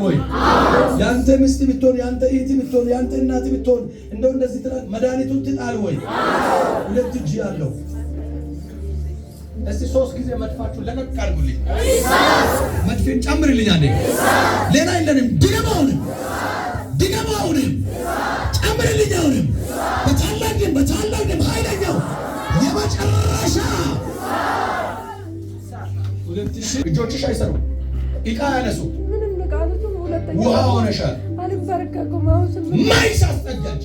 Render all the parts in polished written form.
ወይ? ያንተ ሚስት ብትሆን ያንተ እህት ብትሆን ያንተ እናት ብትሆን እንደው እንደዚህ ትላል መድኃኒቱን ትጣል ወይ? ሁለት እጅ ያለው እስቲ 3 ጊዜ መድፋችሁ ለቀቅ አድርጉልኝ። መድፌን ጨምርልኝ አንዴ። ሌላ የለንም። ድገማውንም ጨምርልኝ። አሁንም በታላቅም ኃይለኛው የመጨረሻ እጆችሽ አይሰሩ ዕቃ ያነሱ ምንም ንቃቱ ሁለተኛ ውሃ ሆነሻል። አልበረከኩም። አሁን ማይስ አስጠጋች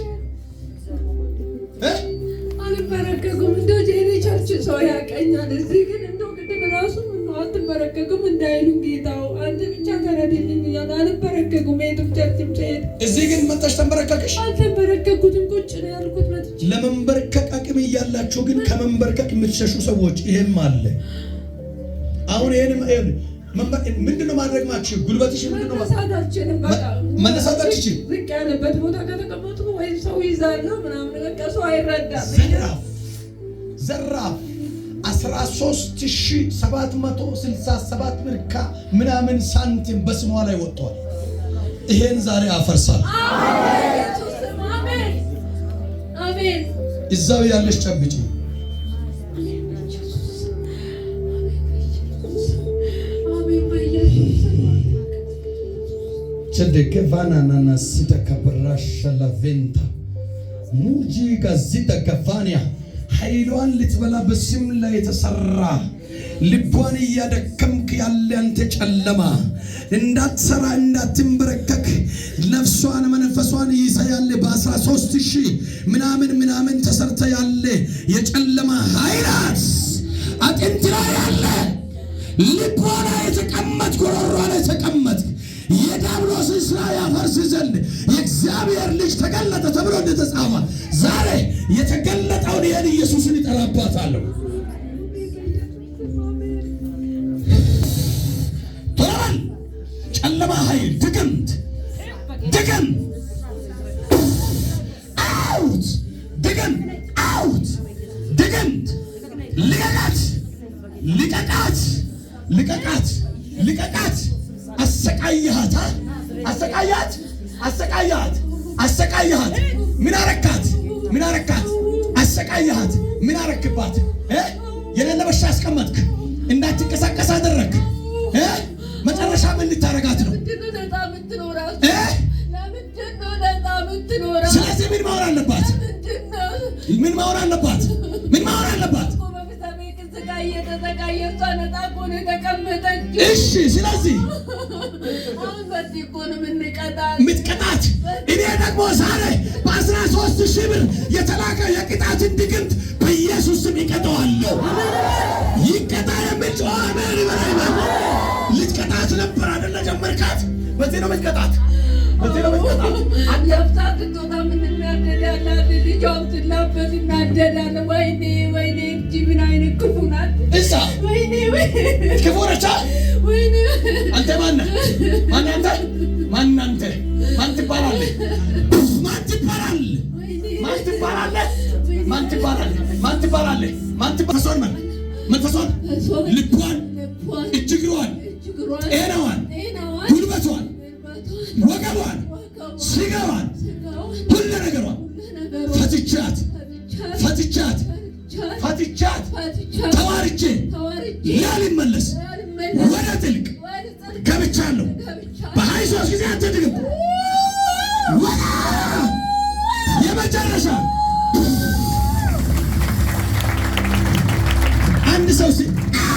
አልበረከኩም። እንደው ጄሪ ቸርች ሰው ያቀኛል። እዚህ ግን እንደው ቅድም ራሱ አትበረከኩም እንዳይሉ ጌታው አንተ ብቻ ተረድልኝ እያለ አልበረከኩም። የቱም ቸርችም ስሄድ እዚህ ግን መጣሽ ተንበረከክሽ? አልተበረከኩትም። ቁጭ ነው ያልኩት መጥቼ። ለመንበርከክ አቅም እያላችሁ ግን ከመንበርከክ የምትሸሹ ሰዎች ይሄም አለ። አሁን ይሄንም ምንድነው ማድረግ ማችው? ጉልበትሽ ምንድነው መነሳታችን ዝቅ ያለበት ቦታ ከተቀመጡ ወይ ሰው ይዛለው ምናምን በቃ ሰው አይረዳም። ዘራፍ 13767 ብር ምናምን ሳንቲም በስሟ ላይ ወጥቷል። ይሄን ዛሬ አፈርሳል። አሜን አሜን። እዛው ያለሽ ጨብጪ። Chedeke vana na sita kabrasha la venta muji gazita kafania ኃይሏን ልትበላ በስም ላይ የተሰራ ልቧን ያደከምክ ያለ አንተ ጨለማ እንዳትሰራ እንዳትንበረከክ ነፍሷን መንፈሷን ይዘ ያለ በ13000 ምናምን ተሰርተ ያለ የጨለማ ኃይላት አጥንት ላይ ያለ ልቧን የተቀመጥ ጎሮሮ ላይ ተቀመጥ የዲያብሎስን ስራ ያፈርስ ዘንድ የእግዚአብሔር ልጅ ተገለጠ ተብሎ እንደተጻፈ ዛሬ የተገለጠውን ይህን ኢየሱስን ይጠራባታለሁ። ቶራል ጨለማ ኃይል ድግምት አውት ድግምት ልቀቃት አሰቃያት ምን አረካት አሰቃያት ምን አረክባት የሌለ በሽታ አስቀመጥክ እንዳትንቀሳቀስ አደረክ መጨረሻ ምን ልታረጋት ነው? ስለዚህ ምን ማወር አለባት? እሺ ስለዚህ ምትቀጣት እኔ ደግሞ ዛሬ በ13000 ብር የተላከ የቅጣትን ድግምት በኢየሱስ ስም ይቀጣዋለሁ። ይቀጣ የሚል ጨዋመር ይበራይማ ልትቀጣት ነበር አይደለ? ጀመርካት። በዚህ ነው ምትቀጣት። አያፍታት ቶታ ምን የሚያደዳላ ልጅም ትላበት እናደዳለ። ወይኔ እጅ ምን አይነት ክፉ ናት እሳ። ወይኔ ክፉ ነች። ወይኔ አንተ ማን ትባላለህ? መንፈሷን ልቧን እጅግሯን ጤናዋን ጉልበቷን ወገቧን ስጋዋን ሁሉ ነገሯን ፈትቻት ተዋርቼ ላልመለስ ወደ ጥልቅ ገብቻለሁ። በ23 ጊዜ አንተ ድግም ወደ